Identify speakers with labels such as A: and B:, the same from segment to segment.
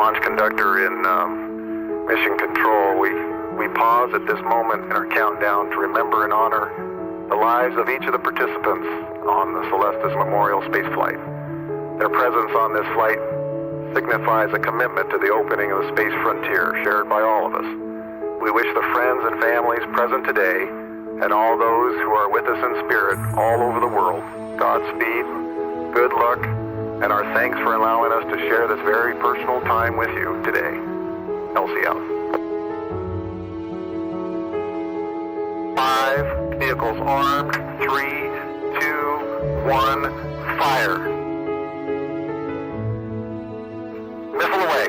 A: launch conductor in mission control. We pause at this moment in our countdown to remember and honor the lives of each of the participants on the Celestis Memorial Spaceflight. Their presence on this flight signifies a commitment to the opening of the space frontier shared by all of us. We wish the friends and families present today and all those who are with us in spirit all over the world Godspeed, good luck, and our thanks for allowing us to share this very personal time with you today. Elsie out. 5 vehicles armed. 3, 2, 1, fire. Missile away.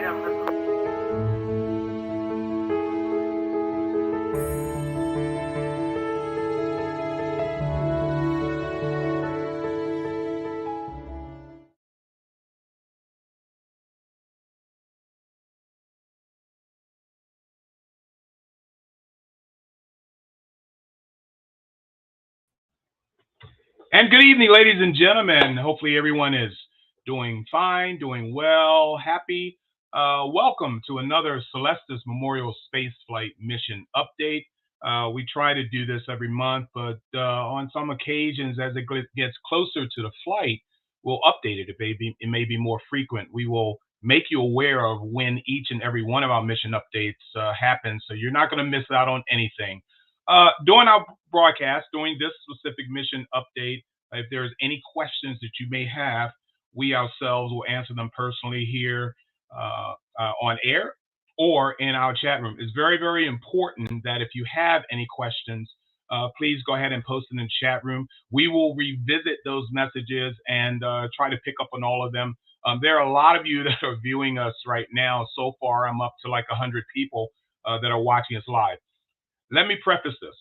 B: And good evening, ladies and gentlemen. Hopefully everyone is doing fine, doing well, happy. Welcome to another Celestis Memorial Spaceflight Mission Update. We try to do this every month, but on some occasions, as it gets closer to the flight, we'll update it. It may be more frequent. We will make you aware of when each and every one of our mission updates happens, so you're not going to miss out on anything. During our broadcast, during this specific mission update, if there's any questions that you may have, we ourselves will answer them personally here on air or in our chat room. It's very, very important that if you have any questions, please go ahead and post it in the chat room. We will revisit those messages and try to pick up on all of them. There are a lot of you that are viewing us right now. So far, I'm up to like 100 people that are watching us live. Let me preface this.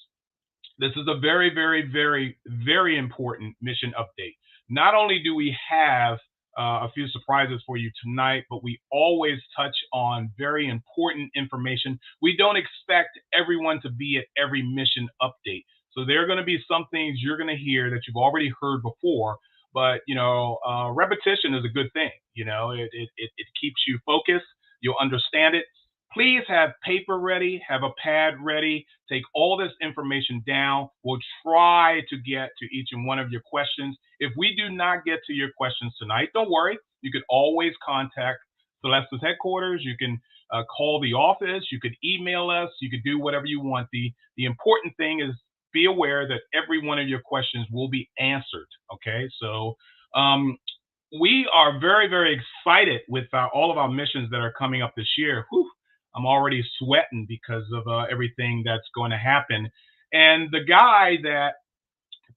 B: This is a very, very, very, very important mission update. Not only do we have a few surprises for you tonight, but we always touch on very important information. We don't expect everyone to be at every mission update. So there are going to be some things you're going to hear that you've already heard before, but repetition is a good thing. It keeps you focused. You'll understand it. Please have paper ready, have a pad ready, take all this information down. We'll try to get to each and one of your questions. If we do not get to your questions tonight, don't worry. You can always contact Celestis headquarters. You can call the office. You could email us. You could do whatever you want. The important thing is be aware that every one of your questions will be answered, okay? So we are very, very excited with all of our missions that are coming up this year. Whew. I'm already sweating because of everything that's going to happen. And the guy that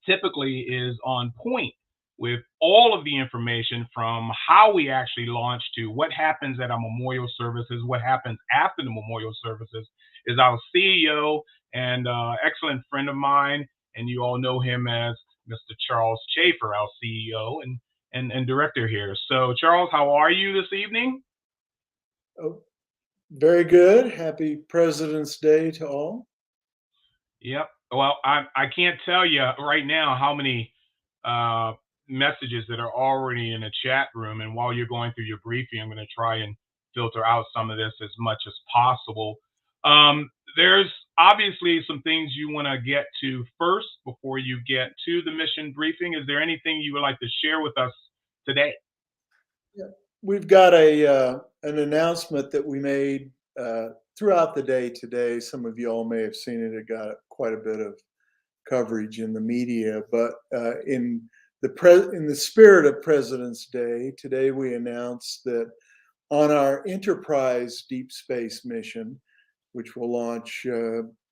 B: typically is on point with all of the information from how we actually launch to what happens at our memorial services, what happens after the memorial services, is our CEO and excellent friend of mine. And you all know him as Mr. Charles Schaefer, our CEO and director here. So Charles, how are you this evening?
C: Oh. Very good. Happy President's Day to all.
B: Yep. Well, I can't tell you right now how many messages that are already in the chat room. And while you're going through your briefing, I'm going to try and filter out some of this as much as possible. There's obviously some things you want to get to first before you get to the mission briefing. Is there anything you would like to share with us today?
C: Yeah. We've got an announcement that we made throughout the day today. Some of you all may have seen it. It got quite a bit of coverage in the media. But in the spirit of President's Day, today we announced that on our Enterprise deep space mission, which will launch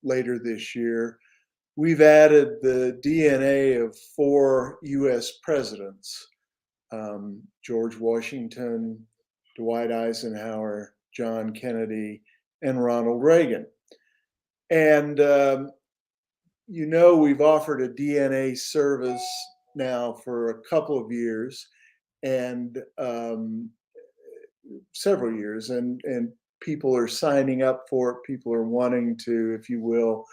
C: later this year, we've added the DNA of 4 U.S. presidents. George Washington, Dwight Eisenhower, John Kennedy, and Ronald Reagan. And, we've offered a DNA service now for a couple of years and several years, and people are signing up for it. People are wanting to, if you will,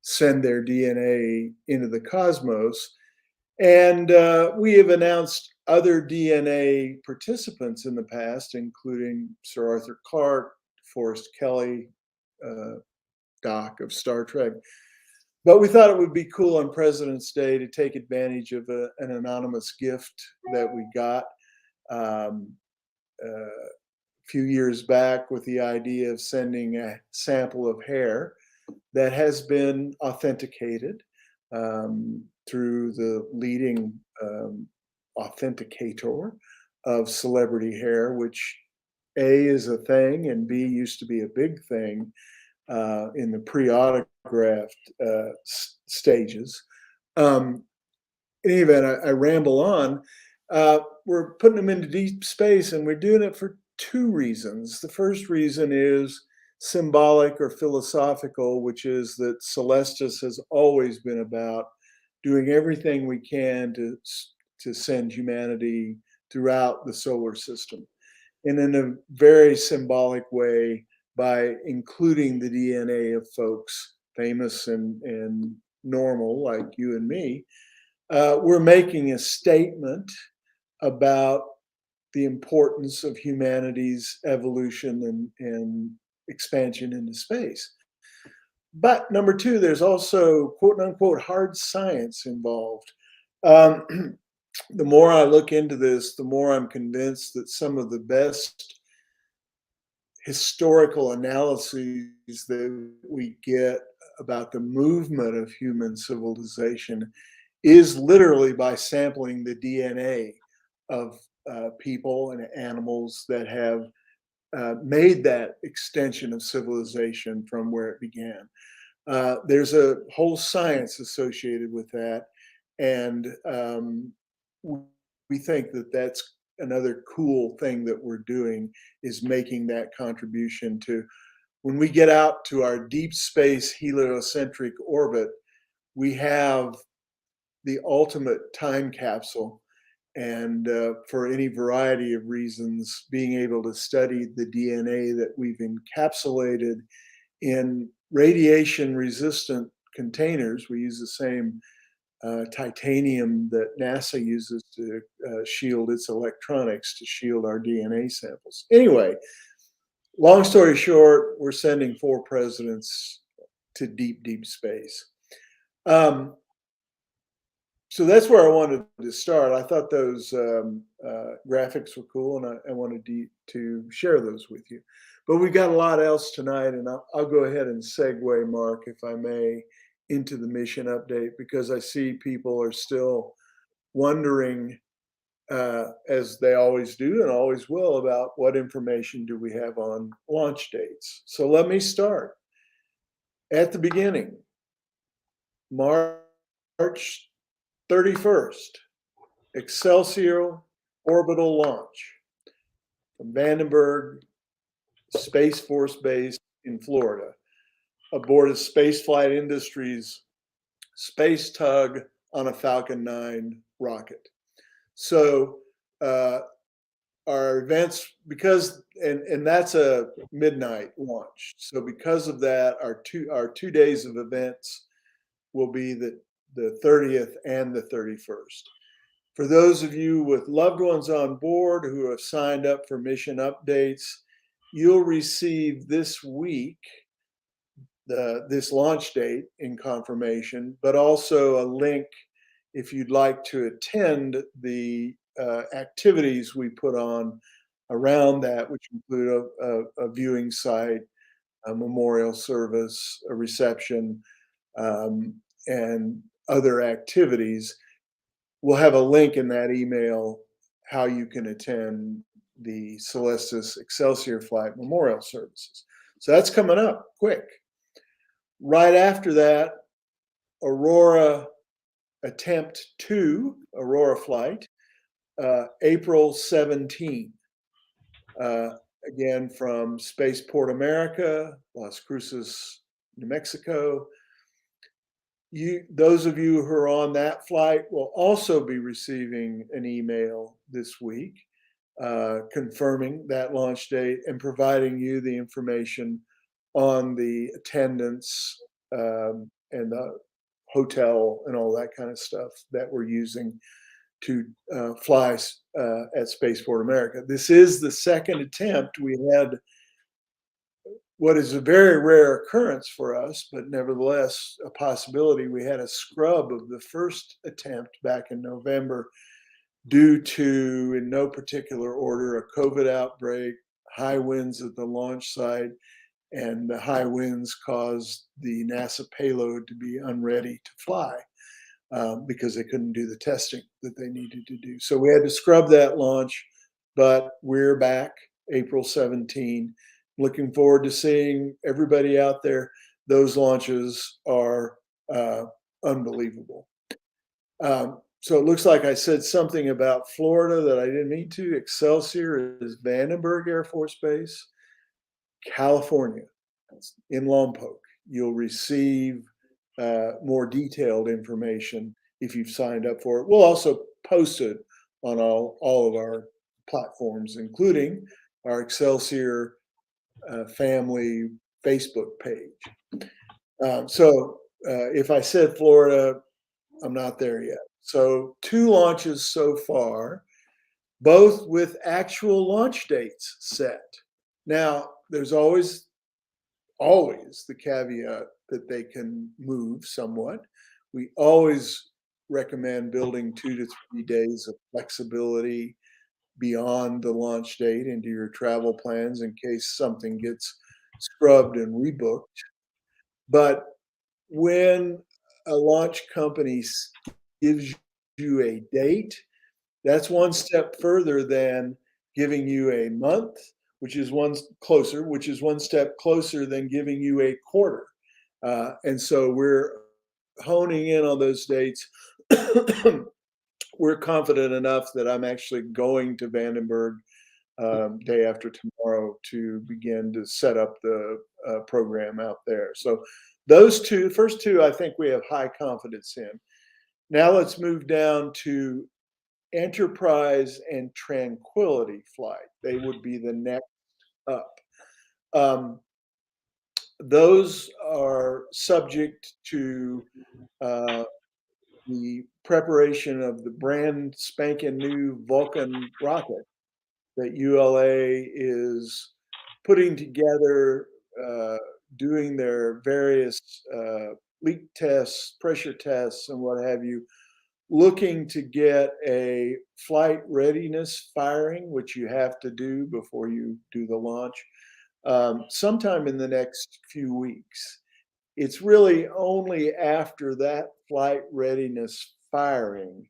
C: send their DNA into the cosmos. And we have announced other DNA participants in the past, including Sir Arthur Clarke, Forrest Kelly, Doc of Star Trek. But we thought it would be cool on President's Day to take advantage of an anonymous gift that we got a few years back, with the idea of sending a sample of hair that has been authenticated through the leading authenticator of celebrity hair, which A, is a thing, and B, used to be a big thing in the pre-autographed stages. In any event, I ramble on. We're putting them into deep space, and we're doing it for two reasons. The first reason is symbolic or philosophical, which is that Celestis has always been about doing everything we can to send humanity throughout the solar system. And in a very symbolic way, by including the DNA of folks famous and normal like you and me, we're making a statement about the importance of humanity's evolution and expansion into space. But number two, there's also quote unquote hard science involved. The more I look into this, the more I'm convinced that some of the best historical analyses that we get about the movement of human civilization is literally by sampling the DNA of people and animals that have made that extension of civilization from where it began. There's a whole science associated with that, and we think that that's another cool thing that we're doing, is making that contribution to, when we get out to our deep space heliocentric orbit, we have the ultimate time capsule. And for any variety of reasons, being able to study the DNA that we've encapsulated in radiation resistant containers. We use the same titanium that NASA uses to shield its electronics, to shield our DNA samples. Anyway, long story short, we're sending 4 presidents to deep, deep space. So that's where I wanted to start. I thought those graphics were cool, and I wanted to share those with you. But we got a lot else tonight, and I'll go ahead and segue, Mark, if I may, into the mission update, because I see people are still wondering, as they always do and always will, about what information do we have on launch dates. So let me start at the beginning. March 31st, Excelsior orbital launch from Vandenberg Space Force Base in Florida, aboard a Spaceflight Industries space tug on a Falcon 9 rocket. So our events, because and that's a midnight launch. So because of that, our two days of events will be the 30th and the 31st. For those of you with loved ones on board who have signed up for mission updates, you'll receive this week this launch date in confirmation, but also a link if you'd like to attend the activities we put on around that, which include a viewing site, a memorial service, a reception, and other activities. We'll have a link in that email how you can attend the Celestis Excelsior flight memorial services. So that's coming up quick. Right after that, Aurora Attempt 2, Aurora flight, April 17. Again, from Spaceport America, Las Cruces, New Mexico. Those of you who are on that flight will also be receiving an email this week confirming that launch date and providing you the information on the attendance and the hotel and all that kind of stuff that we're using to fly at Spaceport America. This is the second attempt. We had what is a very rare occurrence for us, but nevertheless a possibility. We had a scrub of the first attempt back in November due to, in no particular order, a COVID outbreak, high winds at the launch site, and the high winds caused the NASA payload to be unready to fly because they couldn't do the testing that they needed to do. So we had to scrub that launch, but we're back April 17. Looking forward to seeing everybody out there. Those launches are unbelievable. So it looks like I said something about Florida that I didn't mean to. Excelsior is Vandenberg Air Force Base. California, in Lompoc. You'll receive more detailed information if you've signed up for it. We'll also post it on all of our platforms, including our Excelsior family Facebook page. So if I said Florida, I'm not there yet. So 2 launches so far, both with actual launch dates set. Now, there's always the caveat that they can move somewhat. We always recommend building 2 to 3 days of flexibility beyond the launch date into your travel plans in case something gets scrubbed and rebooked. But when a launch company gives you a date, that's one step further than giving you a month, which is one step closer than giving you a quarter. And so we're honing in on those dates. We're confident enough that I'm actually going to Vandenberg day after tomorrow to begin to set up the program out there. So those first two, I think we have high confidence in. Now let's move down to Enterprise and Tranquility flight. They would be the next up. Those are subject to the preparation of the brand spanking new Vulcan rocket that ULA is putting together, doing their various leak tests, pressure tests, and what have you, looking to get a flight readiness firing, which you have to do before you do the launch, sometime in the next few weeks. It's really only after that flight readiness firing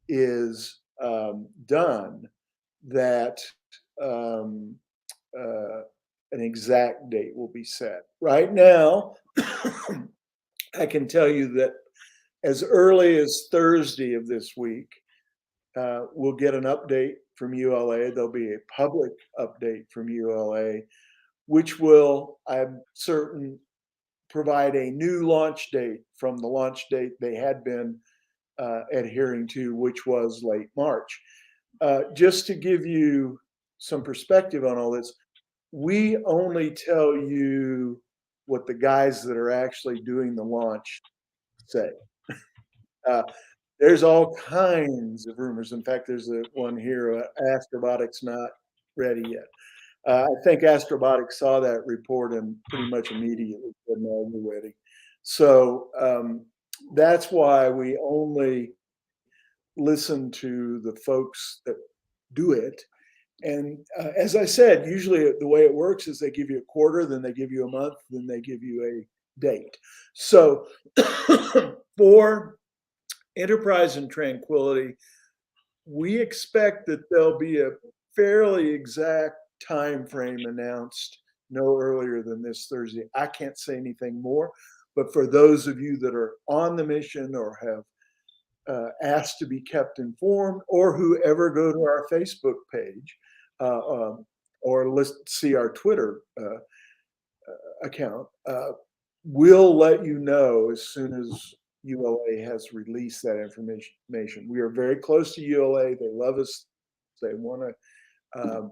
C: is done that an exact date will be set. Right now, I can tell you that as early as Thursday of this week, we'll get an update from ULA. There'll be a public update from ULA, which will, I'm certain, provide a new launch date from the launch date they had been adhering to, which was late March. Just to give you some perspective on all this, we only tell you what the guys that are actually doing the launch say. There's all kinds of rumors. In fact, there's one here, Astrobotic's not ready yet. I think Astrobotic saw that report and pretty much immediately said, no, we're ready. So that's why we only listen to the folks that do it. And as I said, usually the way it works is they give you a quarter, then they give you a month, then they give you a date. So for Enterprise and Tranquility, we expect that there'll be a fairly exact time frame announced no earlier than this Thursday. I can't say anything more, but for those of you that are on the mission or have asked to be kept informed, or who ever go to our Facebook page or see our Twitter account, we'll let you know as soon as ULA has released that information. We are very close to ULA. They love us. They want to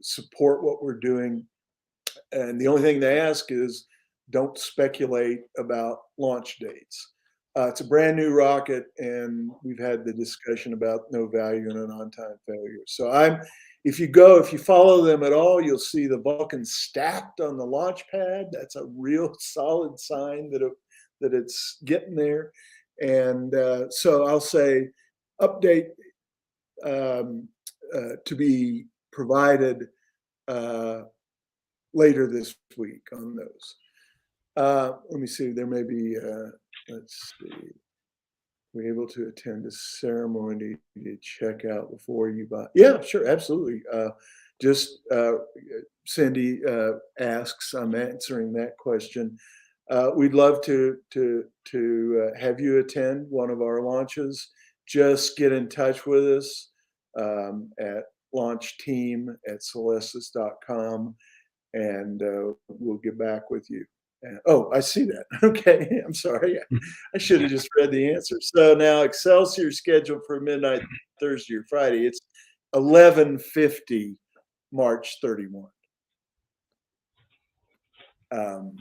C: support what we're doing. And the only thing they ask is don't speculate about launch dates. It's a brand new rocket, and we've had the discussion about no value in an on-time failure. So if you follow them at all, you'll see the Vulcan stacked on the launch pad. That's a real solid sign that it's getting there. And so I'll say update to be provided later this week on those. Let me see. There may be. Let's see. We're able to attend a ceremony to check out before you buy. Yeah, sure, absolutely. Cindy asks. I'm answering that question. We'd love to have you attend one of our launches. Just get in touch with us at launchteam@celestis.com, and we'll get back with you. Oh, I see that. Okay, I'm sorry. I should have just read the answer. So now Excelsior scheduled for midnight Thursday or Friday. It's 11:50, March 31.
B: I'm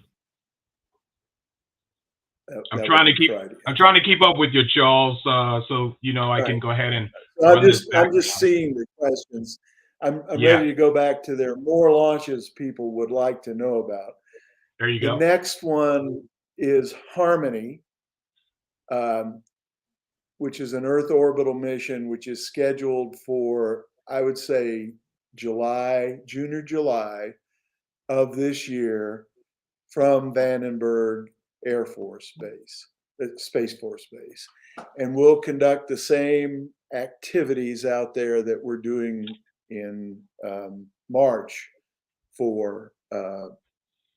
B: trying to keep up with you, Charles. So I can go ahead and.
C: I'm just seeing the questions. I'm ready to go back to there. More launches people would like to know about.
B: There you go.
C: The next one is Harmony, which is an Earth orbital mission, which is scheduled for, I would say, June or July of this year from Vandenberg Air Force Base, Space Force Base. And we'll conduct the same activities out there that we're doing in March for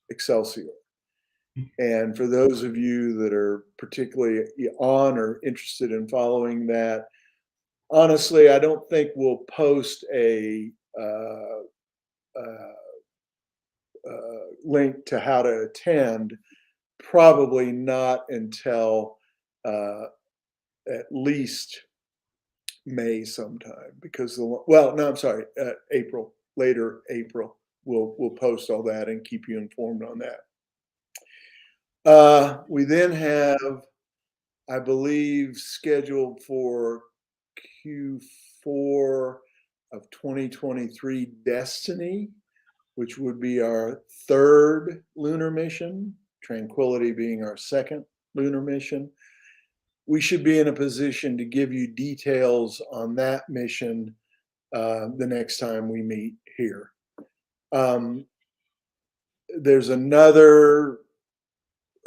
C: Excelsior. And for those of you that are particularly on or interested in following that, honestly, I don't think we'll post a link to how to attend, probably not until at least May sometime, because April, later April. We'll post all that and keep you informed on that. We then have, I believe, scheduled for Q4 of 2023 Destiny, which would be our third lunar mission, Tranquility being our second lunar mission. We should be in a position to give you details on that mission the next time we meet here. There's another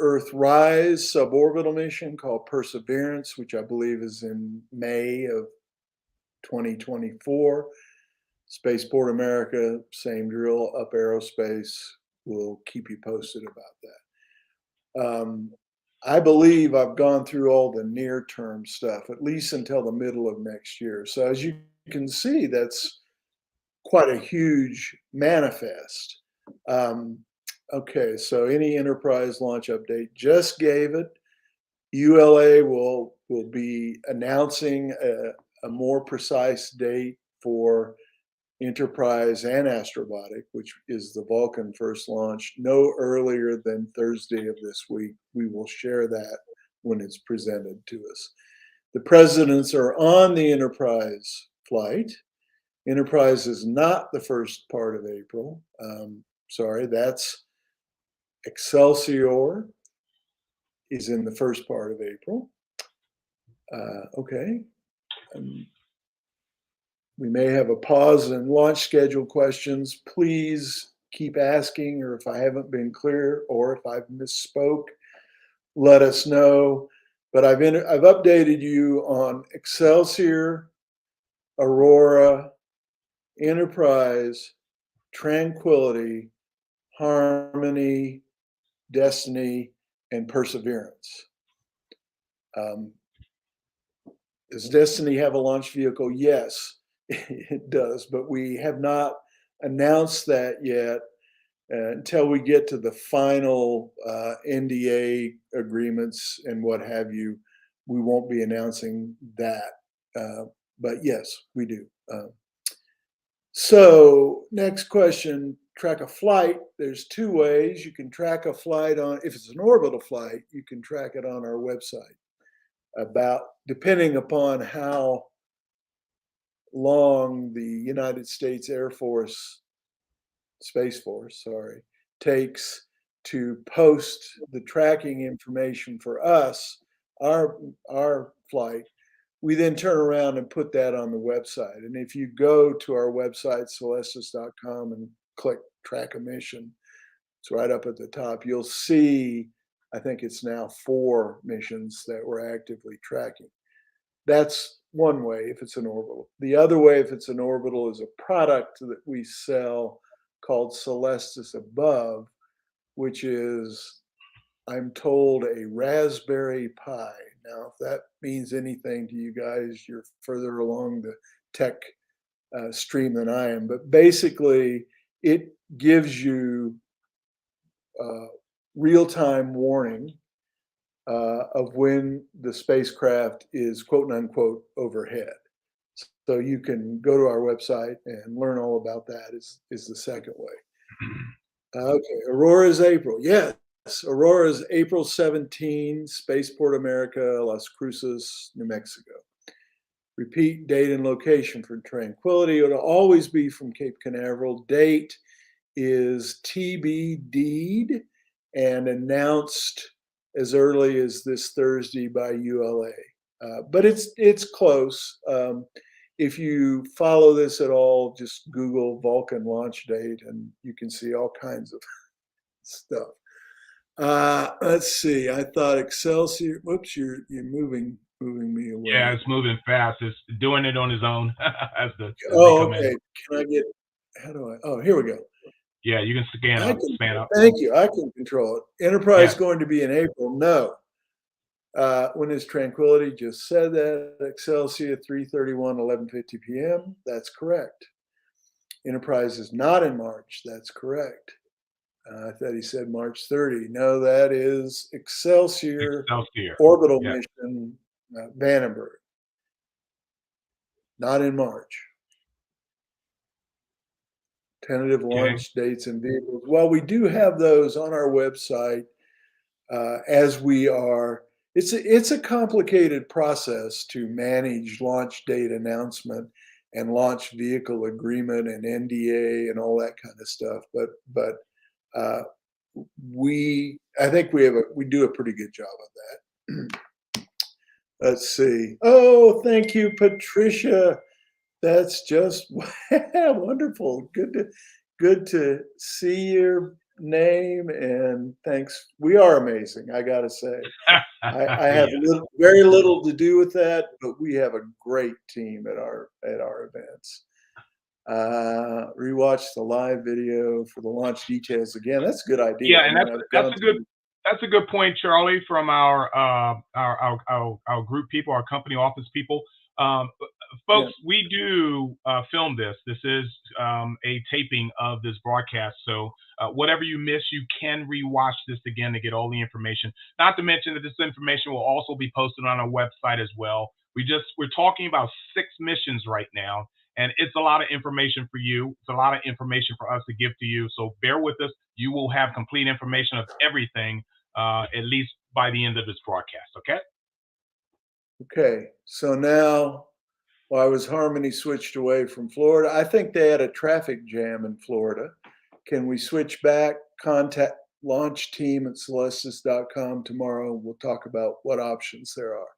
C: Earthrise suborbital mission called Perseverance, which I believe is in May of 2024. Spaceport America, same drill, Up Aerospace. We'll keep you posted about that. I believe I've gone through all the near-term stuff, at least until the middle of next year. So as you can see, that's quite a huge manifest. Okay, so any Enterprise launch update, just gave it. ULA will be announcing a more precise date for Enterprise and Astrobotic, which is the Vulcan first launch, no earlier than Thursday of this week. We will share that when it's presented to us. The presidents are on the Enterprise flight. Enterprise is not the first part of April. Sorry, that's Excelsior is in the first part of April. Okay. We may have a pause in launch schedule questions. Please keep asking, or if I haven't been clear or if I've misspoke, let us know. But I've updated you on Excelsior, Aurora, Enterprise, Tranquility, Harmony, Destiny, and Perseverance. Does Destiny have a launch vehicle? Yes, it does, but we have not announced that yet. Until we get to the final NDA agreements and what have you, we won't be announcing that. But yes, we do. So next question, track a flight. There's two ways. You can track a flight on, if it's an orbital flight, you can track it on our website. about, depending upon how long the United States Air Force, Space Force, sorry, takes to post the tracking information for us, our flight. We then turn around and put that on the website. And if you go to our website, celestis.com, and click track a mission, it's right up at the top. You'll see, I think it's now 4 missions that we're actively tracking. That's one way if it's an orbital. The other way, if it's an orbital, is a product that we sell called Celestis Above, which is, I'm told, a Raspberry Pi. Now, if that means anything to you guys, you're further along the tech stream than I am. But basically, it gives you real-time warning of when the spacecraft is quote unquote overhead. So you can go to our website and learn all about that is the second way. Okay, Aurora's April. Yes, Aurora's April 17, Spaceport America, Las Cruces, New Mexico. Repeat date and location for Tranquility. It'll always be from Cape Canaveral. Date is TBD'd and announced as early as this Thursday by ULA. But it's close. If you follow this at all, just Google Vulcan launch date and you can see all kinds of stuff. Let's see. I thought Excelsior. Whoops, you're moving me away.
B: Yeah, it's moving fast. It's doing it on its own. as they come
C: okay.
B: in.
C: Can I get? How do I? Oh, here we go.
B: Yeah, you can span up.
C: Thank you. I can control it. Enterprise going to be in April? No. When is Tranquility? Just said that. Excelsior 3:31, 11:50 p.m. That's correct. Enterprise is not in March. That's correct. I thought he said March 30. No, that is Excelsior. Orbital mission, Vandenberg. Not in March. Tentative launch dates and vehicles. Well, we do have those on our website as we are. It's a complicated process to manage launch date announcement and launch vehicle agreement and NDA and all that kind of stuff. But I think we do a pretty good job of that. Let's see. Oh, thank you, Patricia. That's just wonderful. Good to see your name, and thanks. We are amazing, I gotta say. I have very little to do with that, but we have a great team at our events. Rewatch the live video for the launch details again. That's a good idea.
B: Yeah, and that's a good point, Charlie, from our group people, our company office people. Folks, we do film this. This is a taping of this broadcast. So whatever you miss, you can rewatch this again to get all the information. Not to mention that this information will also be posted on our website as well. We're talking about 6 missions right now, and it's a lot of information for you. It's a lot of information for us to give to you. So bear with us. You will have complete information of everything, at least by the end of this broadcast. Okay?
C: Okay. So now, why was Harmony switched away from Florida? I think they had a traffic jam in Florida. Can we switch back? Contact launch team at celestis.com tomorrow. We'll talk about what options there are.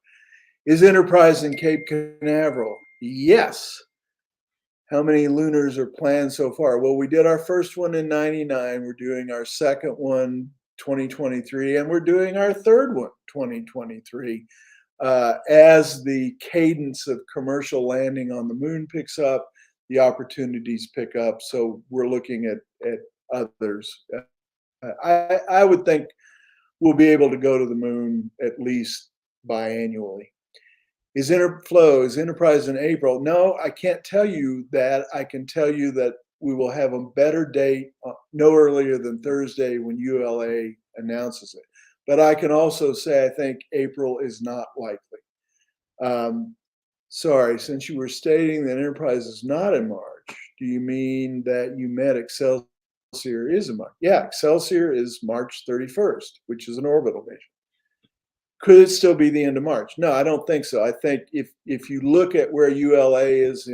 C: Is Enterprise in Cape Canaveral? Yes. How many lunars are planned so far? Well, we did our first one in 99. We're doing our second one 2023, and we're doing our third one 2023. As the cadence of commercial landing on the moon picks up, the opportunities pick up. So we're looking at others. I would think we'll be able to go to the moon at least biannually. Is Enterprise in April? No, I can't tell you that. I can tell you that we will have a better date no earlier than Thursday when ULA announces it. But I can also say I think April is not likely. Sorry, since you were stating that Enterprise is not in March, do you mean that you meant Excelsior is in March? Yeah, Excelsior is March 31st, which is an orbital mission. Could it still be the end of March? No, I don't think so. I think if you look at where ULA is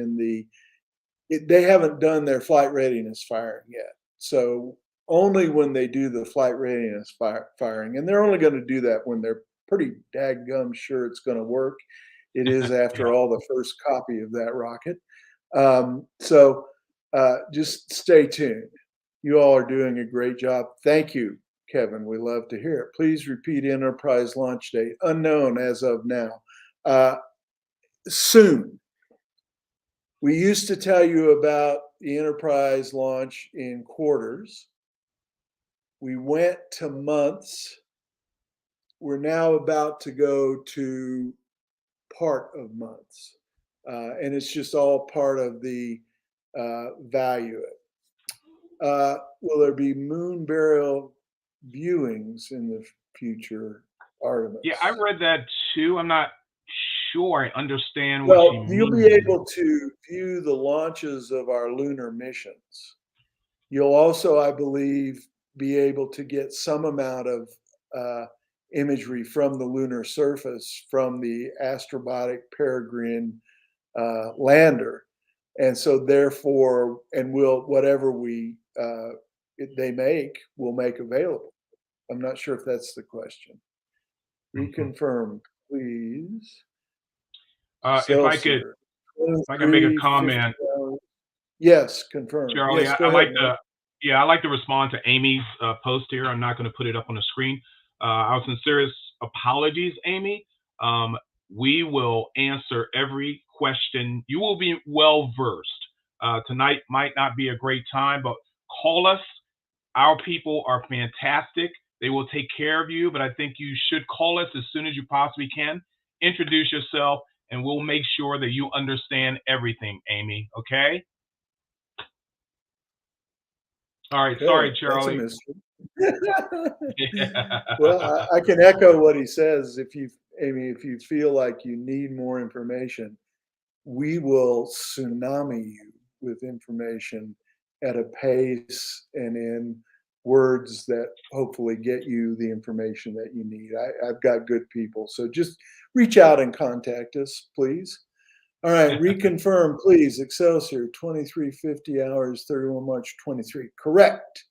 C: they haven't done their flight readiness firing yet. So only when they do the flight readiness firing, and they're only going to do that when they're pretty daggum sure it's going to work. It is, after all, the first copy of that rocket. So just stay tuned. You all are doing a great job. Thank you, Kevin. We love to hear it. Please repeat Enterprise launch date. Unknown as of now. Soon. We used to tell you about the Enterprise launch in quarters. We went to months. We're now about to go to part of months. And it's just all part of the value. Will there be moon burial viewings in the future, Artemis?
B: Yeah, I read that too. I'm not sure I understand what
C: Well,
B: you mean.
C: you'll be able to view the launches of our lunar missions. You'll also, I believe, be able to get some amount of imagery from the lunar surface from the Astrobotic Peregrine lander. And so therefore, and whatever they make, we'll make available. I'm not sure if that's the question. Reconfirm, please.
B: If I could make a comment.
C: Yes, confirm.
B: Charlie,
C: yes,
B: I like to respond to Amy's post here. I'm not going to put it up on the screen. Our sincerest apologies, Amy. We will answer every question. You will be well versed. Tonight might not be a great time, but call us. Our people are fantastic. They will take care of you, but I think you should call us as soon as you possibly can. Introduce yourself, and we'll make sure that you understand everything, Amy. Okay? All right. Okay. Sorry, Charlie.
C: Well, I can echo what he says. Amy, if you feel like you need more information, we will tsunami you with information at a pace and in words that hopefully get you the information that you need. I've got good people, so just reach out and contact us, please. All right, reconfirm, please. Excelsior, 2350 hours, 31 March 23. Correct.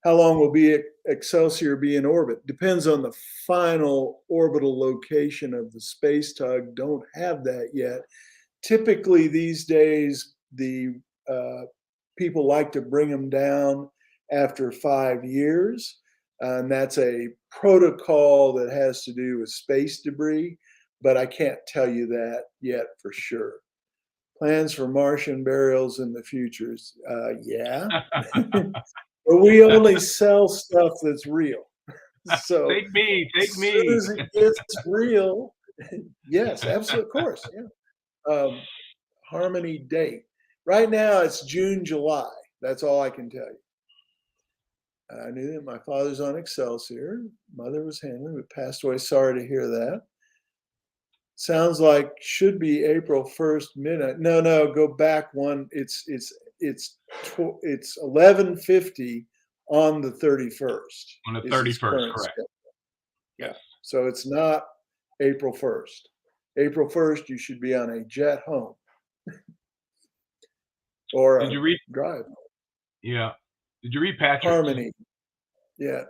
C: How long will Excelsior be in orbit? Depends on the final orbital location of the space tug. Don't have that yet. Typically these days, the people like to bring them down after 5 years. And that's a protocol that has to do with space debris, but I can't tell you that yet for sure. Plans for Martian burials in the future. Yeah. But we only sell stuff that's real. So
B: take me.
C: As soon as it gets real, yes, absolutely, of course. Yeah. Harmony date. Right now it's June, July. That's all I can tell you. I knew that my father's on Excelsior. Mother was Heinlein, but passed away. Sorry to hear that. Sounds like should be April 1st midnight. No, go back one. It's 11:50 on the 31st.
B: On the 31st, correct.
C: Yes. So it's not April 1st. April 1st, you should be on a jet home. Or
B: did you read
C: drive?
B: Yeah. Did you read Patrick?
C: Harmony. Yeah.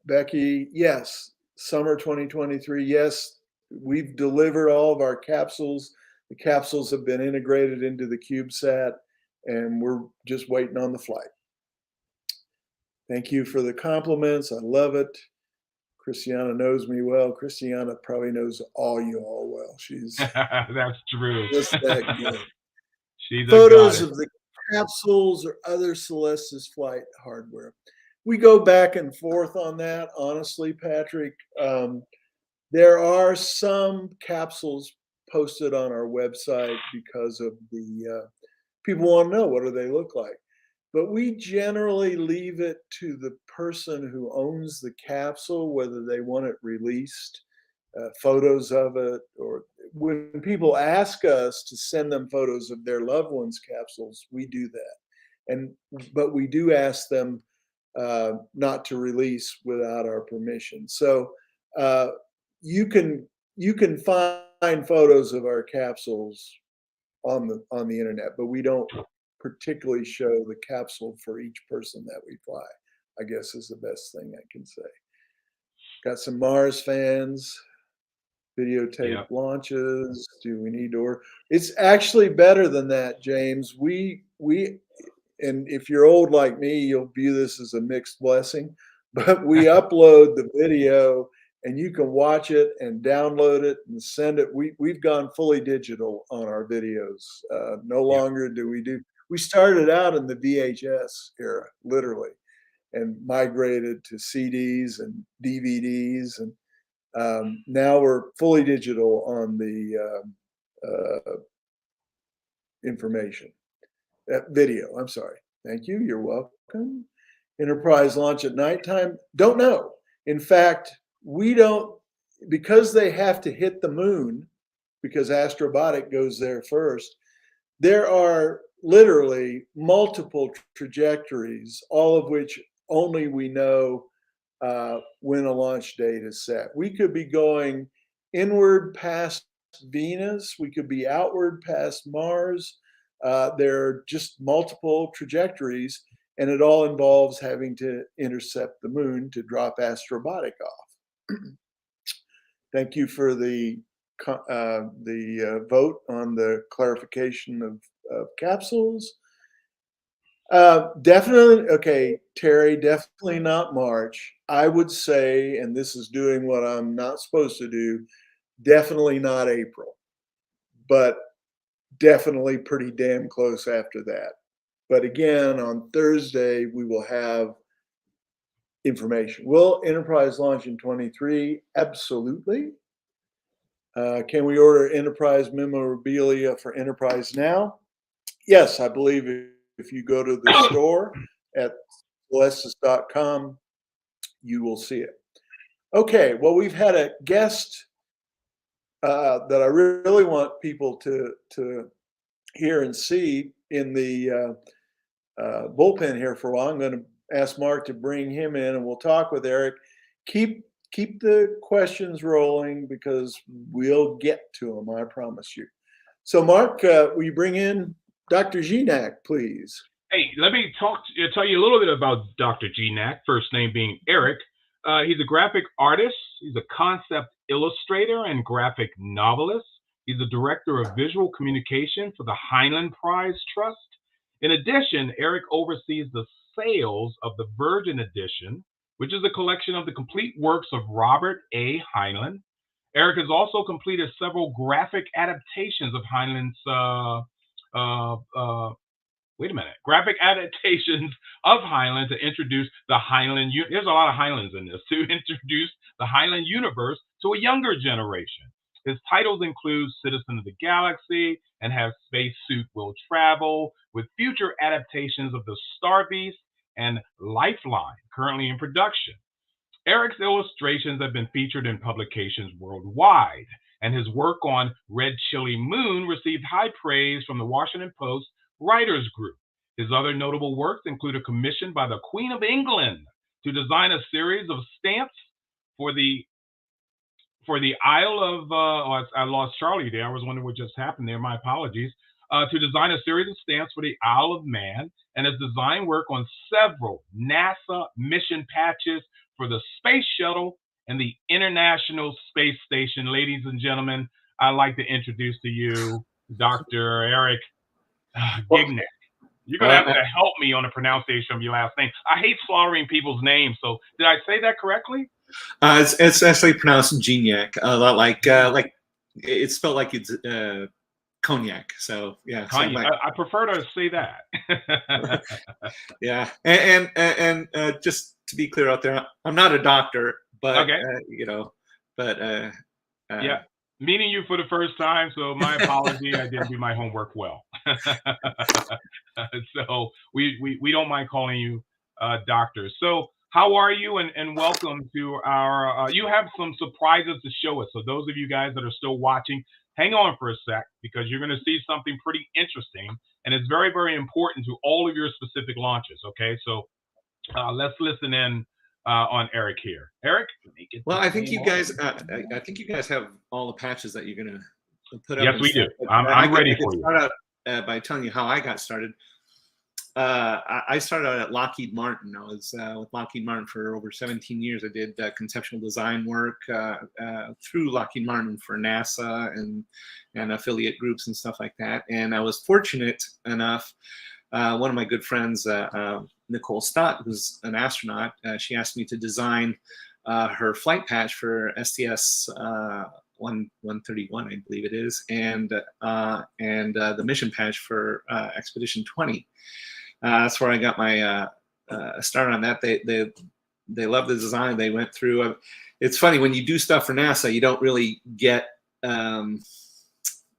C: Becky, yes. Summer 2023. Yes. We've delivered all of our capsules. The capsules have been integrated into the CubeSat, and we're just waiting on the flight. Thank you for the compliments. I love it. Christiana knows me well. Christiana probably knows all you all well. She's
B: that's true.
C: Just that good.
B: She's
C: Photos of the capsules or other Celestis flight hardware. We go back and forth on that, honestly, Patrick. There are some capsules posted on our website because of the people want to know what do they look like. But we generally leave it to the person who owns the capsule, whether they want it released, photos of it, or when people ask us to send them photos of their loved ones' capsules, we do that. But we do ask them not to release without our permission. So you can find photos of our capsules on the internet, but we don't particularly show the capsule for each person that we fly, I guess is the best thing I can say. Got some Mars fans, videotape launches. Do we need to order? It's actually better than that, James. We and if you're old like me, you'll view this as a mixed blessing, but we upload the video and you can watch it and download it and send it. We've gone fully digital on our videos. No longer do we started out in the VHS era, literally, and migrated to CDs and DVDs. And now we're fully digital on the video. I'm sorry. Thank you. You're welcome. Enterprise launch at nighttime? Don't know. In fact, we don't, because they have to hit the moon, because Astrobotic goes there first. There are literally multiple trajectories, all of which only we know when a launch date is set. We could be going inward past Venus. We could be outward past Mars. There are just multiple trajectories, and it all involves having to intercept the moon to drop Astrobotic off. Thank you for the vote on the clarification of capsules. Definitely, okay, Terry, definitely not March. I would say, and this is doing what I'm not supposed to do, definitely not April, but definitely pretty damn close after that. But again, on Thursday, we will have information. Will Enterprise launch in 23? Absolutely. Can we order Enterprise memorabilia for Enterprise now? Yes, I believe if you go to the store at celestis.com, you will see it. Okay, well, we've had a guest that I really want people to hear and see in the bullpen here for a while. I'm going to ask Mark to bring him in, and we'll talk with Eric. Keep the questions rolling because we'll get to them, I promise you. So, Mark, will you bring in Dr. Gignac, please?
B: Hey, let me tell you a little bit about Dr. Gignac, first name being Eric. He's a graphic artist. He's a concept illustrator and graphic novelist. He's a director of visual communication for the Heinlein Prize Trust. In addition, Eric oversees the sales of the Virgin Edition, which is a collection of the complete works of Robert A. Heinlein. Eric has also completed several graphic adaptations of Heinlein's graphic adaptations of Heinlein to introduce the Heinlein. There's a lot of Heinleins in this to introduce the Heinlein universe to a younger generation. His titles include Citizen of the Galaxy and Have Spacesuit Will Travel, with future adaptations of The Star Beast and Lifeline currently in production. Eric's illustrations have been featured in publications worldwide, and his work on Red Chili Moon received high praise from the Washington Post Writers Group. His other notable works include a commission by the Queen of England to design a series of stamps for the Isle of, I lost Charlie there. I was wondering what just happened there. My apologies. To design a series of stamps for the Isle of Man, and has designed work on several NASA mission patches for the Space Shuttle and the International Space Station. Ladies and gentlemen, I'd like to introduce to you Dr. Eric Gignac. You're going to have to help me on the pronunciation of your last name. I hate slaughtering people's names, so did I say that correctly?
D: It's actually pronounced Gignac, a lot like it's spelled like it's cognac. So yeah,
B: cognac. I prefer to say that.
D: Yeah, and just to be clear out there, I'm not a doctor, but
B: okay. Yeah, meeting you for the first time, so my apology. I didn't do my homework well. So we don't mind calling you doctor. So how are you? And welcome to our. You have some surprises to show us. So those of you guys that are still watching, hang on for a sec because you're going to see something pretty interesting, and it's very, very important to all of your specific launches. Okay, so let's listen in on Eric here. Eric,
D: well, I think you guys, I think you guys have all the patches that you're gonna put up.
B: Yes, we do. I'm ready for you.
D: Start out by telling you how I got started. I started out at Lockheed Martin. I was with Lockheed Martin for over 17 years. I did conceptual design work through Lockheed Martin for NASA and affiliate groups and stuff like that. And I was fortunate enough, one of my good friends, Nicole Stott, who's an astronaut, she asked me to design her flight patch for STS 131, I believe it is, and the mission patch for Expedition 20. That's where I got my start on that. They love the design. They went through. It's funny when you do stuff for NASA, you don't really get, you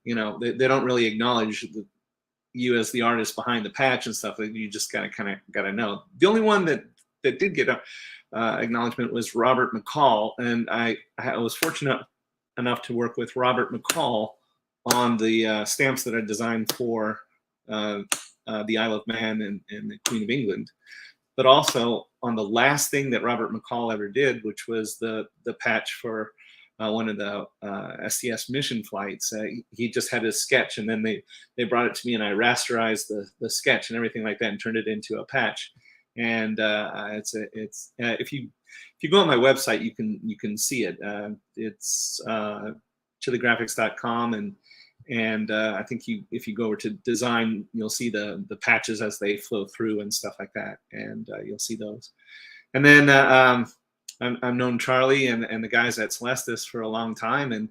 D: know, they don't really acknowledge you as the artist behind the patch and stuff. You just gotta know. The only one that did get acknowledgement was Robert McCall, and I was fortunate enough to work with Robert McCall on the stamps that I designed for the Isle of Man and the Queen of England, but also on the last thing that Robert McCall ever did, which was the patch for one of the STS mission flights. He just had a sketch, and then they brought it to me, and I rasterized the sketch and everything like that, and turned it into a patch. And if you go on my website, you can see it. It's chiligraphics.com, and I think if you go over to design, you'll see the patches as they flow through and stuff like that, and you'll see those. And then I've known Charlie and the guys at Celestis for a long time, and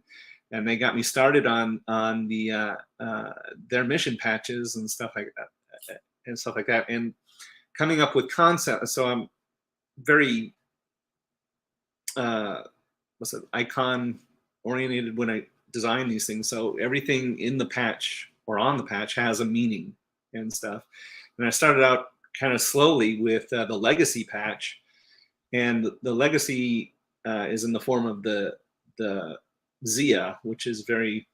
D: they got me started on the their mission patches and stuff like that, and coming up with concepts. So I'm very icon oriented when I design these things. So everything in the patch or on the patch has a meaning and stuff. And I started out kind of slowly with the legacy patch, and the legacy is in the form of the Zia, which is very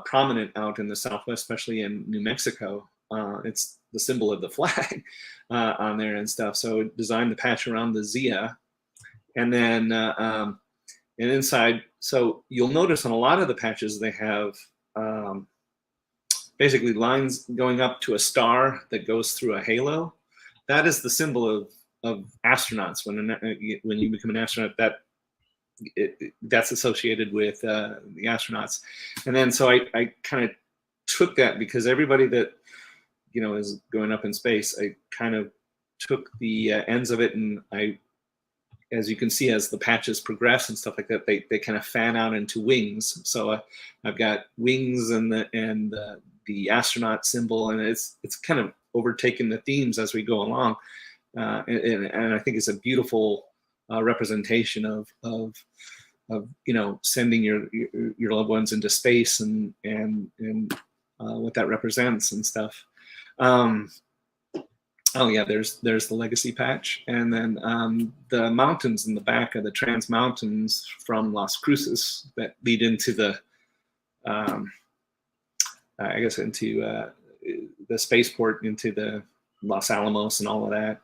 D: prominent out in the Southwest, especially in New Mexico. It's the symbol of the flag on there and stuff. So designed the patch around the Zia, and then and inside. So you'll notice on a lot of the patches they have basically lines going up to a star that goes through a halo. That is the symbol of astronauts. When you become an astronaut, that's associated with the astronauts. And then so I kind of took that, because everybody that is going up in space, I kind of took the ends of it, and as you can see, as the patches progress and stuff like that, they kind of fan out into wings. So I've got wings and the astronaut symbol, and it's kind of overtaken the themes as we go along, and I think it's a beautiful representation of sending your loved ones into space and what that represents and stuff. Oh yeah, there's the legacy patch, and then the mountains in the back of the Trans Mountains from Las Cruces that lead into the, I guess into the spaceport, into the Los Alamos and all of that.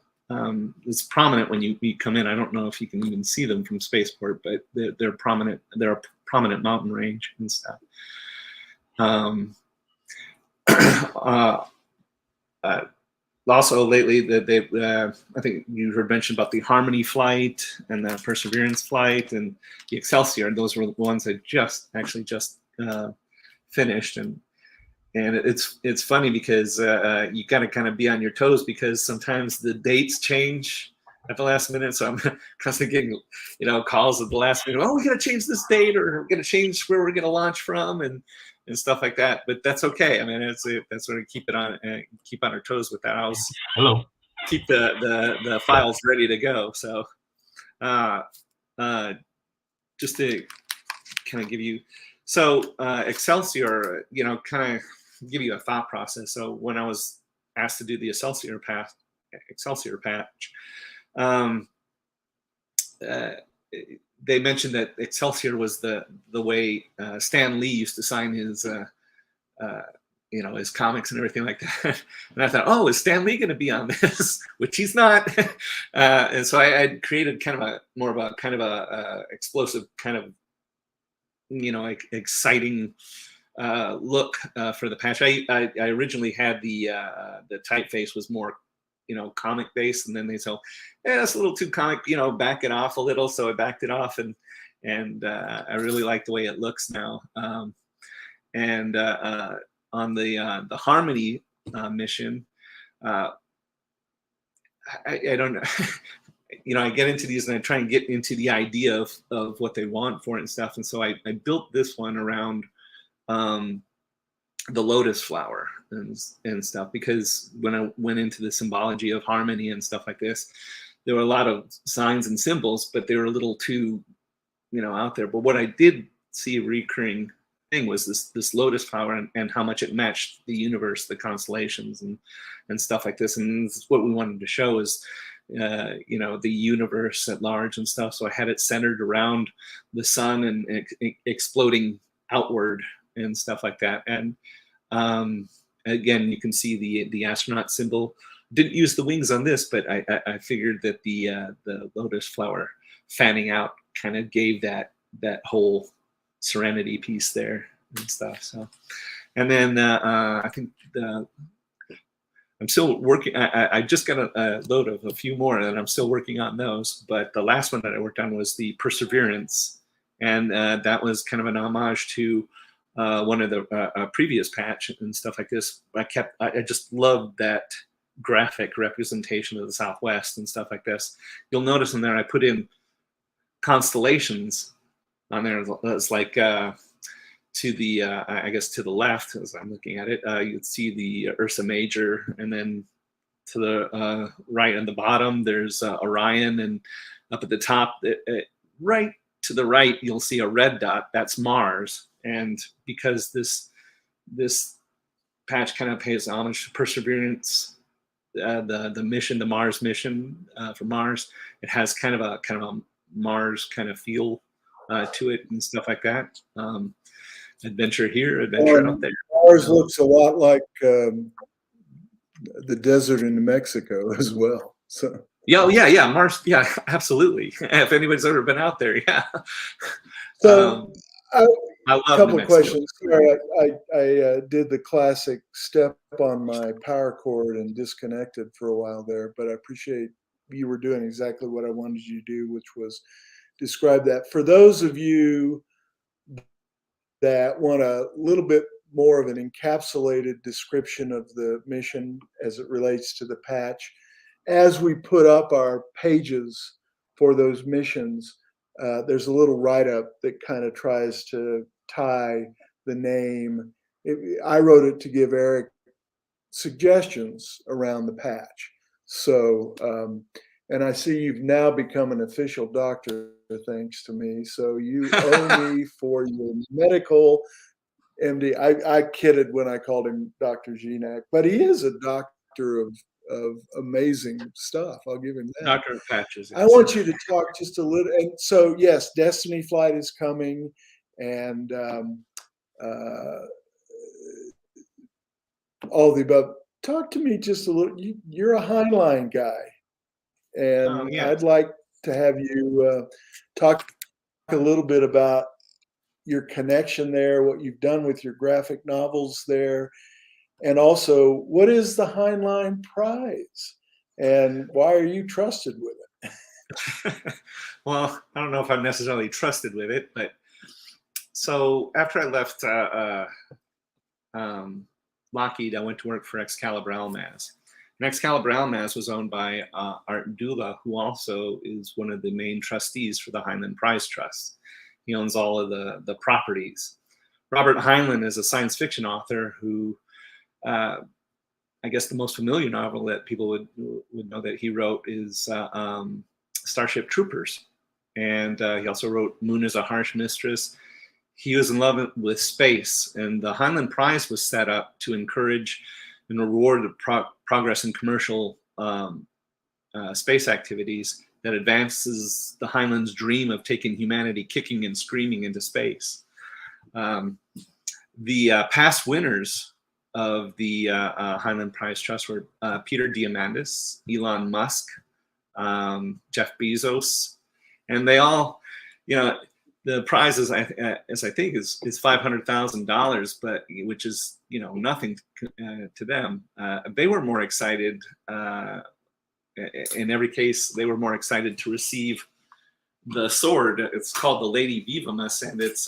D: It's prominent when you come in. I don't know if you can even see them from spaceport, but they're prominent. They're a prominent mountain range and stuff. Also lately, I think you heard mentioned about the Harmony flight and the Perseverance flight and the Excelsior. Those were the ones that just finished, and it's funny because you gotta kind of be on your toes, because sometimes the dates change at the last minute. So I'm constantly getting calls at the last minute. Oh, we gotta change this date, or we're gonna change where we're gonna launch from, and stuff like that. But that's okay. I mean, that's where we keep on our toes with that. I always keep the files ready to go. So just to kind of give you, Excelsior, kind of give you a thought process. So when I was asked to do the Excelsior patch, they mentioned that Excelsior was the way Stan Lee used to sign his his comics and everything like that. And I thought, oh, is Stan Lee going to be on this? Which he's not. And so I created kind of more of a explosive kind of, exciting look for the patch. I originally had the typeface was more, comic based, and then they said, yeah, that's a little too comic, back it off a little. So I backed it off, and I really like the way it looks now. On the Harmony mission, I don't know. I get into these and I try and get into the idea of what they want for it and stuff. And so I built this one around the lotus flower and stuff, because when I went into the symbology of harmony and stuff like this, there were a lot of signs and symbols, but they were a little too, out there. But what I did see a recurring thing was this lotus flower and how much it matched the universe, the constellations and stuff like this. And this is what we wanted to show is, the universe at large and stuff. So I had it centered around the sun and exploding outward and stuff like that. And again, you can see the astronaut symbol. Didn't use the wings on this, but I figured that the lotus flower fanning out kind of gave that whole serenity piece there and stuff. So, and then I think I'm still working. I just got a load of a few more, and I'm still working on those. But the last one that I worked on was the Perseverance, and that was kind of an homage to one of the previous patch and stuff like this. I just loved that graphic representation of the Southwest and stuff like this. You'll notice in there I put constellations on there. It's like to the I guess to the left as I'm looking at it, you'd see the Ursa Major, and then to the right and the bottom there's Orion, and up at the top, right to the right, you'll see a red dot. That's Mars. And because this patch kind of pays homage to Perseverance, the mission, the Mars mission for Mars, it has kind of a Mars kind of feel to it and stuff like that. Adventure here, adventure out there.
C: Mars looks a lot like the desert in New Mexico as well. So
D: yeah, Mars, yeah, absolutely. If anybody's ever been out there, yeah.
C: So
D: I love
C: a couple
D: New
C: of
D: Mexico.
C: questions. Sorry, I did the classic step on my power cord and disconnected for a while there, but I appreciate you were doing exactly what I wanted you to do, which was describe that. For those of you that want a little bit more of an encapsulated description of the mission as it relates to the patch, as we put up our pages for those missions, there's a little write-up that kind of tries to tie the name. I wrote it to give Eric suggestions around the patch. So, and I see you've now become an official doctor, thanks to me. So you owe me for your medical MD. I kidded when I called him Dr. Gignac, but he is a doctor of amazing stuff. I'll give him that.
D: Doctor of Patches.
C: I want you to talk just a little. And so, yes, Destiny Flight is coming, and all the above. Talk to me just a little. You're a Heinlein guy, and
D: Yeah.
C: I'd like to have you talk a little bit about your connection there, what you've done with your graphic novels there, and also what is the Heinlein Prize, and why are you trusted with it?
D: Well, I don't know if I'm necessarily trusted with it, but so after I left Lockheed, I went to work for Excalibur Almaz. And Excalibur Almaz was owned by Art Dula, who also is one of the main trustees for the Heinlein Prize Trust. He owns all of the properties. Robert Heinlein is a science fiction author who, I guess the most familiar novel that people would know that he wrote is Starship Troopers. And he also wrote Moon is a Harsh Mistress. He was in love with space, and the Heinlein Prize was set up to encourage and reward the progress in commercial space activities that advances the Heinlein's dream of taking humanity kicking and screaming into space. The past winners of the Heinlein Prize Trust were Peter Diamandis, Elon Musk, Jeff Bezos, and they all, the prize is, as I think, is $500,000, but which is nothing to them. They were more excited. In every case, they were more excited to receive the sword. It's called the Lady Vivamus, and it's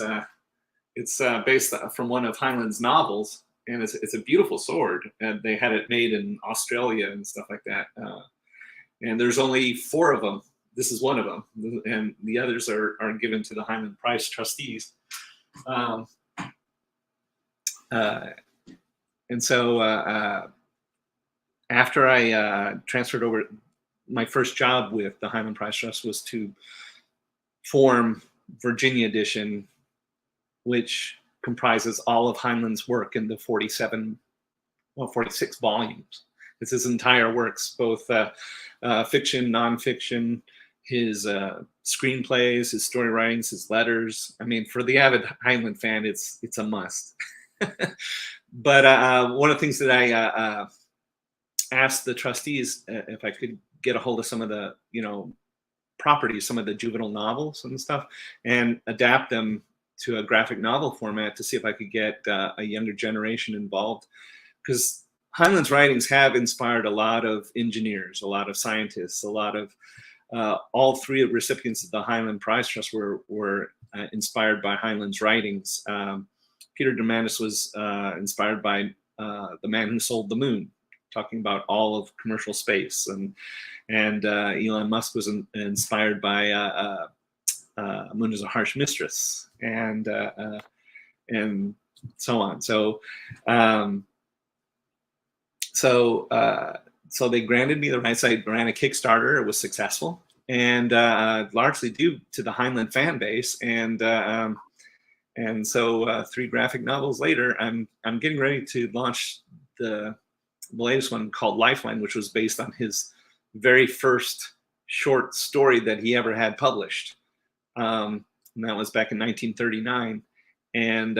D: based from one of Heinlein's novels, and it's a beautiful sword. And they had it made in Australia and stuff like that. And there's only 4 of them. This is one of them, and the others are given to the Heinlein Prize trustees. And so after I transferred over, my first job with the Heinlein Prize Trust was to form Virginia Edition, which comprises all of Heinlein's work in the 46 volumes. It's his entire works, both fiction, nonfiction, his screenplays, his story writings, his letters. I mean, for the avid Heinlein fan, it's a must. But one of the things that I asked the trustees if I could get a hold of some of the properties, some of the juvenile novels and stuff, and adapt them to a graphic novel format to see if I could get a younger generation involved, because Heinlein's writings have inspired a lot of engineers, a lot of scientists, a lot of all 3 recipients of the Heinlein Prize Trust were inspired by Heinlein's writings. Peter Diamandis was inspired by The Man Who Sold the Moon, talking about all of commercial space, and Elon Musk was inspired by Moon is a Harsh Mistress, and so on. So so they granted me the rights. I ran a Kickstarter. It was successful, and largely due to the Heinlein fan base. And so 3 graphic novels later, I'm getting ready to launch the latest one called Lifeline, which was based on his very first short story that he ever had published. And that was back in 1939. And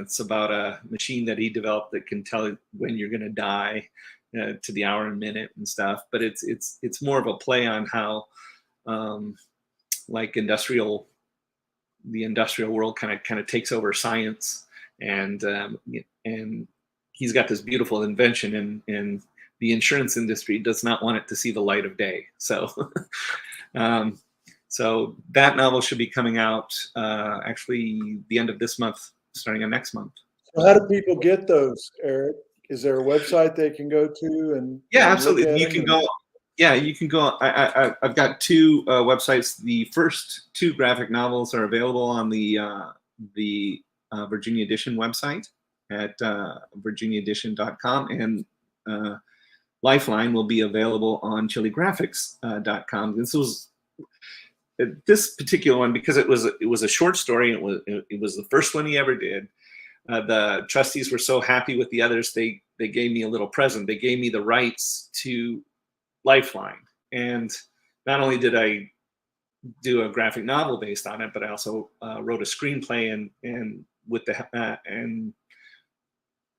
D: it's about a machine that he developed that can tell when you're going to die to the hour and minute and stuff. But it's more of a play on how like the industrial world kind of takes over science, and he's got this beautiful invention, and the insurance industry does not want it to see the light of day. So so that novel should be coming out actually the end of this month, starting of next month.
C: So how do people get those, Eric? Is there a website they can go to? And
D: absolutely. You can go. Yeah, you can go. I've got 2 websites. The first 2 graphic novels are available on the Virginia Edition website at virginiaedition.com, and Lifeline will be available on chiligraphics.com. This particular one, because it was a short story. It was the first one he ever did. The trustees were so happy with the others, they gave me a little present. They gave me the rights to Lifeline, and not only did I do a graphic novel based on it, but I also wrote a screenplay and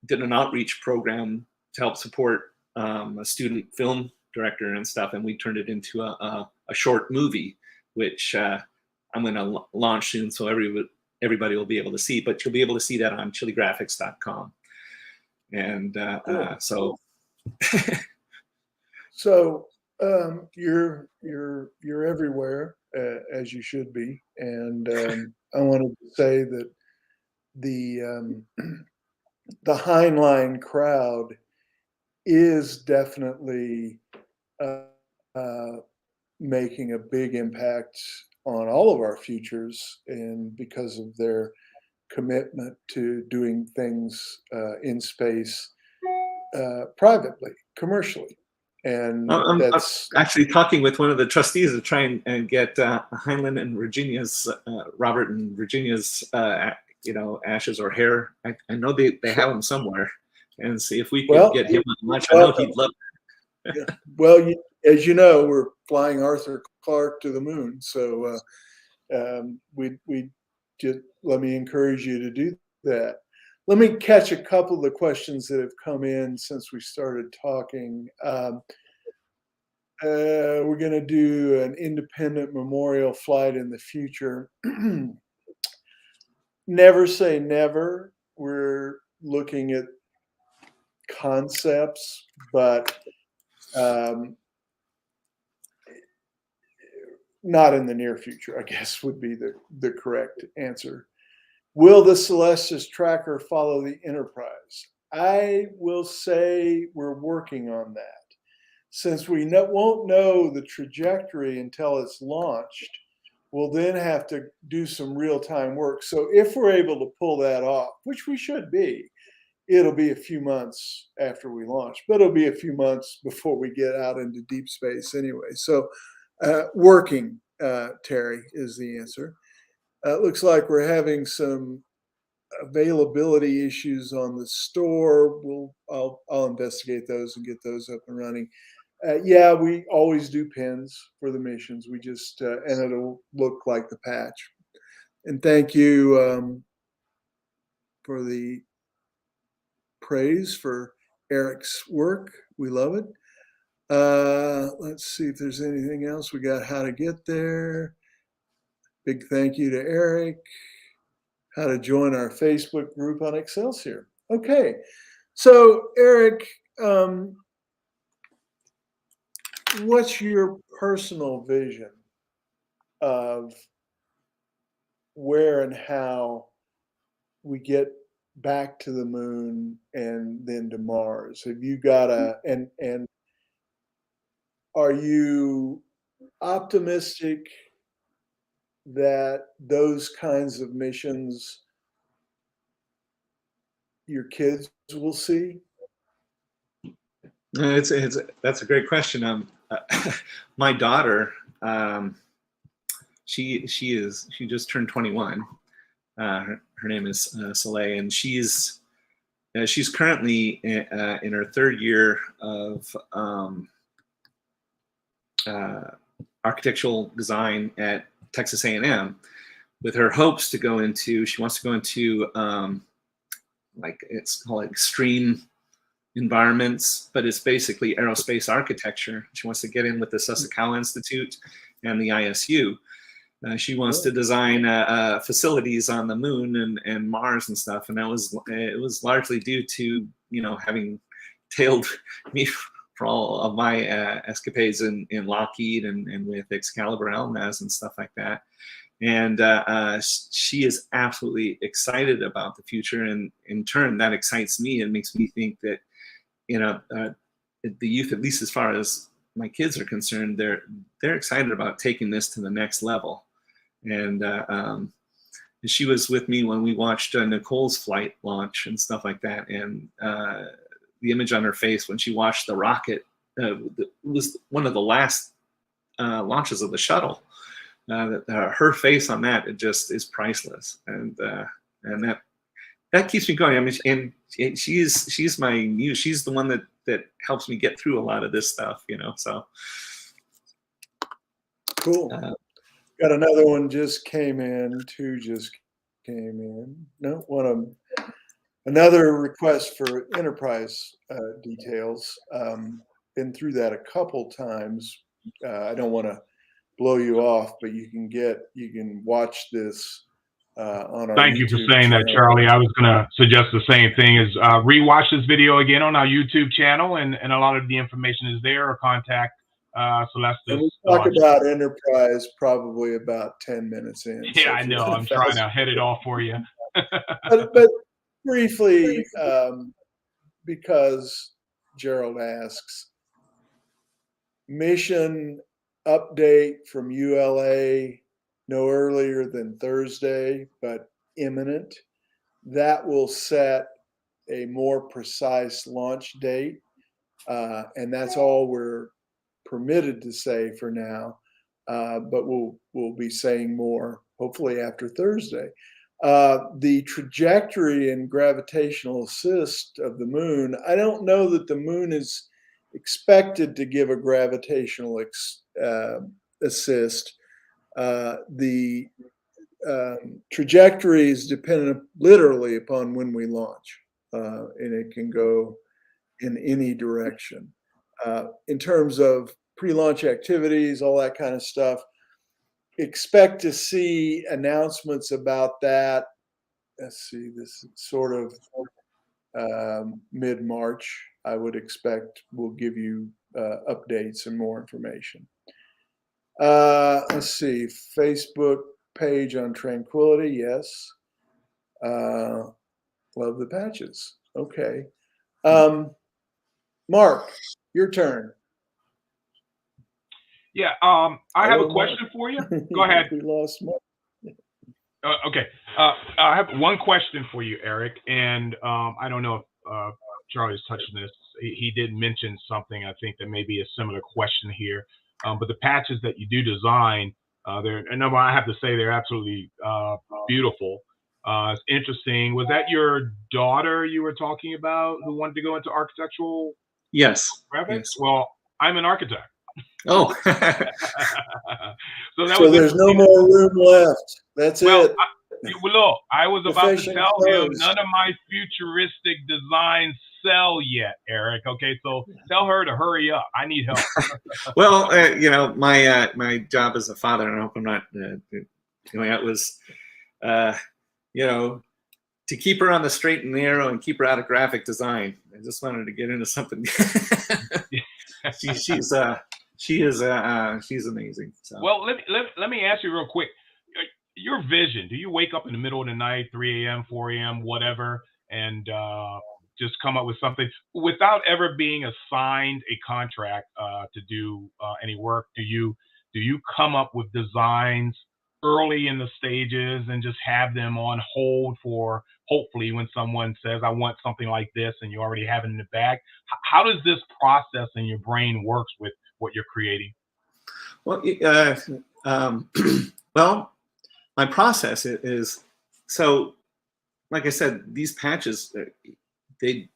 D: did an outreach program to help support a student film director and stuff, and we turned it into a short movie, which I'm going to launch soon, so everybody will be able to see. But you'll be able to see that on chiligraphics.com, and so.
C: So you're everywhere, as you should be, and I wanted to say that the Heinlein crowd is definitely making a big impact on all of our futures, and because of their commitment to doing things in space privately, commercially. And
D: I'm
C: that's
D: actually talking with one of the trustees to try and get Heinlein and Virginia's, Robert and Virginia's, ashes or hair. I know they have them somewhere, and see if we can get him on lunch. I know he'd love it.
C: Yeah. Well, as you know, we're flying Arthur Clarke to the moon, so we just let me encourage you to do that. let me catch a couple of the questions that have come in since we started talking. We're going to do an independent memorial flight in the future. Never say never. We're looking at concepts, but not in the near future, I guess would be the correct answer. Will the Celestis tracker follow the Enterprise? I will say we're working on that. Since we won't know the trajectory until it's launched, we'll then have to do some real-time work. So if we're able to pull that off, which we should be, it'll be a few months after we launch, but it'll be a few months before we get out into deep space anyway. So working, Terry, is the answer. It looks like we're having some availability issues on the store. I'll investigate those and get those up and running. Yeah, we always do pins for the missions. We just and it'll look like the patch. And thank you for the praise for Eric's work. We love it. Let's see if there's anything else. We got how to get there. Big thank you to Eric. How to join our Facebook group on Excelsior. Okay, so Eric, what's your personal vision of where and how we get back to the moon and then to Mars? Have you got and are you optimistic that those kinds of missions your kids will see?
D: That's a great question. My daughter, she just turned 21. Her name is Soleil, and she's currently in her third year of architectural design at Texas A&M, with her hopes to go into. She wants to go into like it's called extreme environments, but it's basically aerospace architecture. She wants to get in with the Sasakawa Institute and the ISU. She wants to design facilities on the moon and Mars and stuff, and it was largely due to having tailed me for all of my escapades in Lockheed and with Excalibur LMAS and stuff like that. And she is absolutely excited about the future, and in turn that excites me and makes me think that the youth, at least as far as my kids are concerned, they're excited about taking this to the next level. And she was with me when we watched Nicole's flight launch and stuff like that, and the image on her face when she watched the rocket was one of the last launches of the shuttle. Her face on that, it just is priceless, and that keeps me going. I mean, and she's my muse. She's the one that helps me get through a lot of this stuff, So
C: cool. Got another one just came in. Two just came in. No, one of them. Another request for Enterprise details. Been through that a couple times. I don't want to blow you off, but you can watch this on our
B: Thank
C: YouTube
B: you for saying
C: channel.
B: that, Charlie. I was going to suggest the same thing, is rewatch this video again on our YouTube channel, and a lot of the information is there, or contact Celestis.
C: And we talk about Enterprise probably about 10 minutes in.
B: Yeah,
C: so
B: I know. I'm trying to head it off for you.
C: but briefly, because Gerald asks, mission update from ULA no earlier than Thursday, but imminent. That will set a more precise launch date, and that's all we're permitted to say for now. But we'll be saying more hopefully after Thursday. The trajectory and gravitational assist of the moon, I don't know that the moon is expected to give a gravitational assist. The trajectory is dependent literally upon when we launch, and it can go in any direction. In terms of pre-launch activities, all that kind of stuff, expect to see announcements about that. Let's see, this is sort of mid-March, I would expect we'll give you updates and more information. Let's see, Facebook page on Tranquility, yes. Love the patches. Okay. Mark, your turn.
B: Yeah, I have a question for you. Go ahead.
C: We lost Mark.
B: Okay. I have one question for you, Eric, and I don't know if Charlie's touching this. He did mention something, I think, that may be a similar question here. But the patches that you do design, and I have to say they're absolutely beautiful. It's interesting. Was that your daughter you were talking about who wanted to go into architectural
D: Yes.
B: graphics?
D: Yes.
B: Well, I'm an architect.
D: Oh.
C: So there's no more room left. That's it.
B: Look, I was about to
C: Profession
B: tell him
C: closed.
B: none of my futuristic designs sell yet, Eric. Okay, so tell her to hurry up. I need help.
D: Well, my job as a father, and I hope I'm not going out, was, to keep her on the straight and narrow and keep her out of graphic design. I just wanted to get into something. She's amazing. So.
B: Well, let me ask you real quick. Your vision, do you wake up in the middle of the night, 3 a.m., 4 a.m., whatever, and just come up with something without ever being assigned a contract to do any work? Do you come up with designs early in the stages and just have them on hold for hopefully when someone says, I want something like this, and you already have it in the bag? How does this process in your brain works with what you're creating?
D: Well, well, my process is, so like I said, these patches, they,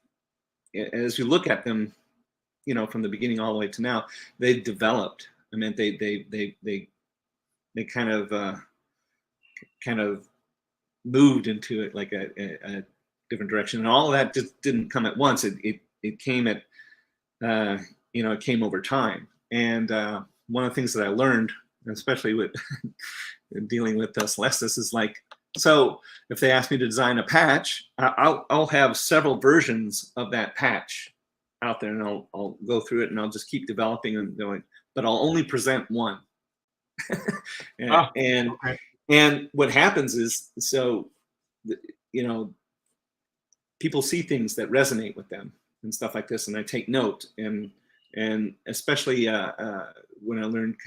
D: as you look at them, from the beginning all the way to now, they've developed. I mean, they kind of moved into it like a different direction, and all of that just didn't come at once. It came at, it came over time. And one of the things that I learned, especially with dealing with Celestis, is like, so if they ask me to design a patch, I'll have several versions of that patch out there, and I'll go through it, and I'll just keep developing and going, but I'll only present one. And what happens is, so people see things that resonate with them and stuff like this, and I take note, and especially when I learned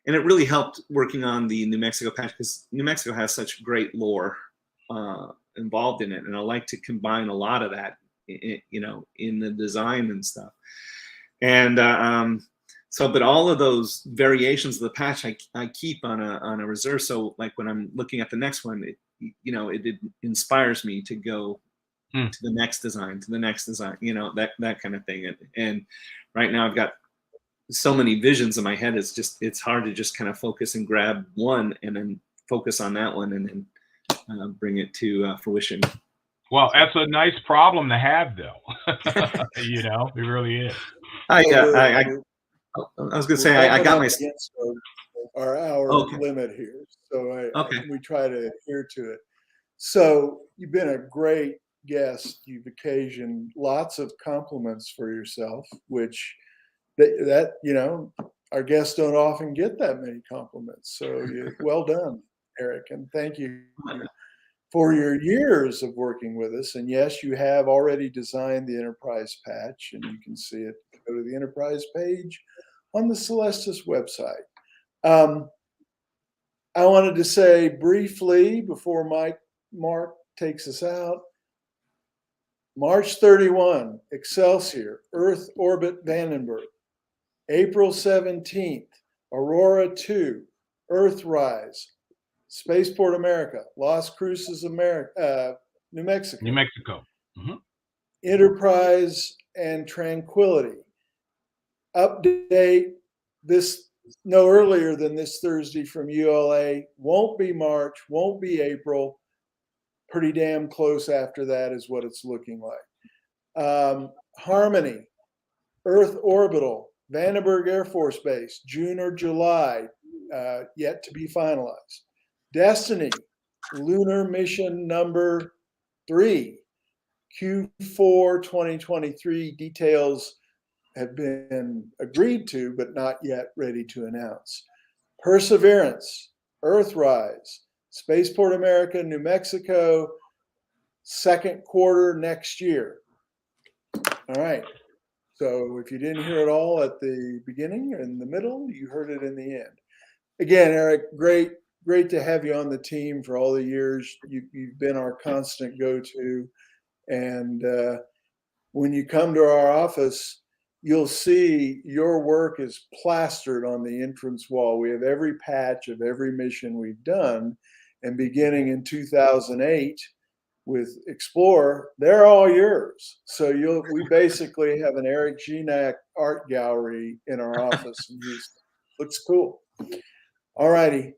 D: and it really helped working on the New Mexico patch, because New Mexico has such great lore involved in it, and I like to combine a lot of that, in the design and stuff. And but all of those variations of the patch, I keep on a reserve. So like when I'm looking at the next one, it inspires me to go to the next design, that kind of thing. And right now I've got so many visions in my head. It's hard to just kind of focus and grab one and then focus on that one and then bring it to fruition.
B: Well, that's a nice problem to have, though. It really is.
D: I was going to say, I got my
C: our hour
D: okay.
C: limit here, so
D: okay.
C: We try to adhere to it. So you've been a great guest. You've occasioned lots of compliments for yourself, which our guests don't often get that many compliments. So well done, Eric, and thank you for your years of working with us. And yes, you have already designed the Enterprise patch, and you can see it. Go to the Enterprise page on the Celestis website. I wanted to say briefly before Mark takes us out, March 31, Excelsior, Earth Orbit Vandenberg. April 17th, Aurora 2, Earthrise, Spaceport America, Las Cruces, New Mexico.
B: New Mexico. Mm-hmm.
C: Enterprise and Tranquility. Update this no earlier than this Thursday from ULA. Won't be March, won't be April. Pretty damn close after that is what it's looking like. Harmony, Earth Orbital, Vandenberg Air Force Base, June or July, yet to be finalized. Destiny, Lunar Mission number 3, Q4 2023. Details have been agreed to, but not yet ready to announce. Perseverance, Earthrise, Spaceport America, New Mexico, second quarter next year. All right. So if you didn't hear it all at the beginning or in the middle, you heard it in the end. Again, Eric, great to have you on the team for all the years. You've been our constant go-to. And when you come to our office, you'll see your work is plastered on the entrance wall. We have every patch of every mission we've done. And beginning in 2008 with Explorer, they're all yours. So we basically have an Eric Gignac art gallery in our office in Houston. Looks cool. All righty.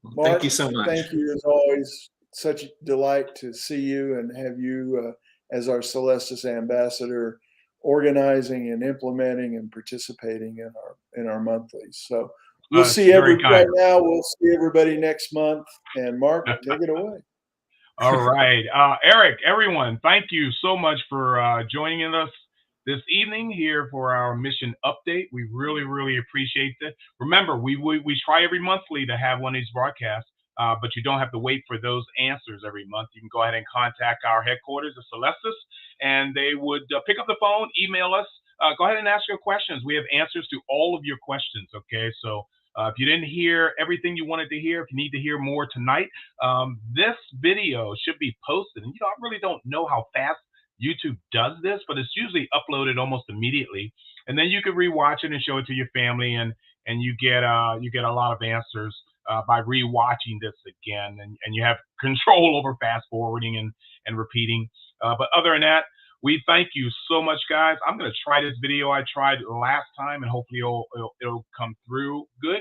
C: Mark,
D: thank you so much.
C: Thank you as always. Such a delight to see you and have you as our Celestis ambassador, organizing and implementing and participating in our monthlies. So we'll see everybody right now. We'll see everybody next month. And Mark, take it away.
B: All right. Eric, everyone, thank you so much for joining us this evening here for our mission update. We really, really appreciate that. Remember, we try every monthly to have one of these broadcasts, but you don't have to wait for those answers every month. You can go ahead and contact our headquarters at Celestis, and they would pick up the phone, email us. Go ahead and ask your questions. We have answers to all of your questions, okay? So if you didn't hear everything you wanted to hear, if you need to hear more tonight, this video should be posted. And I really don't know how fast YouTube does this, but it's usually uploaded almost immediately. And then you can rewatch it and show it to your family, and you get a lot of answers by rewatching this again, and you have control over fast forwarding and repeating. But other than that, we thank you so much, guys. I'm going to try this video I tried last time, and hopefully it'll come through good.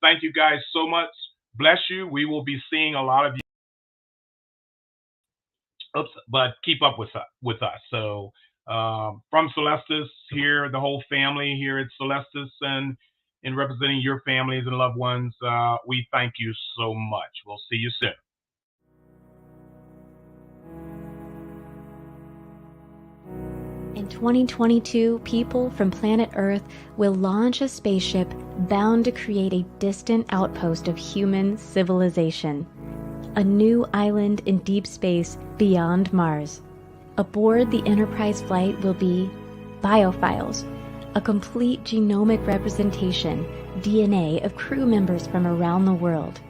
B: Thank you guys so much. Bless you. We will be seeing a lot of you. Oops, but keep up with us. So from Celestis here, the whole family here at Celestis, and in representing your families and loved ones, we thank you so much. We'll see you soon.
E: In 2022, people from planet Earth will launch a spaceship bound to create a distant outpost of human civilization. A new island in deep space beyond Mars. Aboard the Enterprise flight will be biofiles, a complete genomic representation, DNA of crew members from around the world.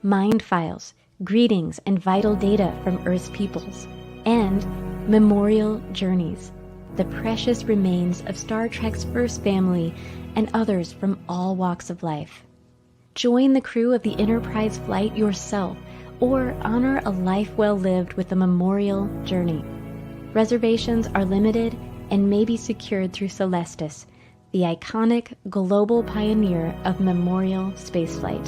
E: Mind files, greetings and vital data from Earth's peoples. And memorial journeys, the precious remains of Star Trek's first family and others from all walks of life. Join the crew of the Enterprise flight yourself, or honor a life well lived with a memorial journey. Reservations are limited and may be secured through Celestis, the iconic global pioneer of memorial spaceflight.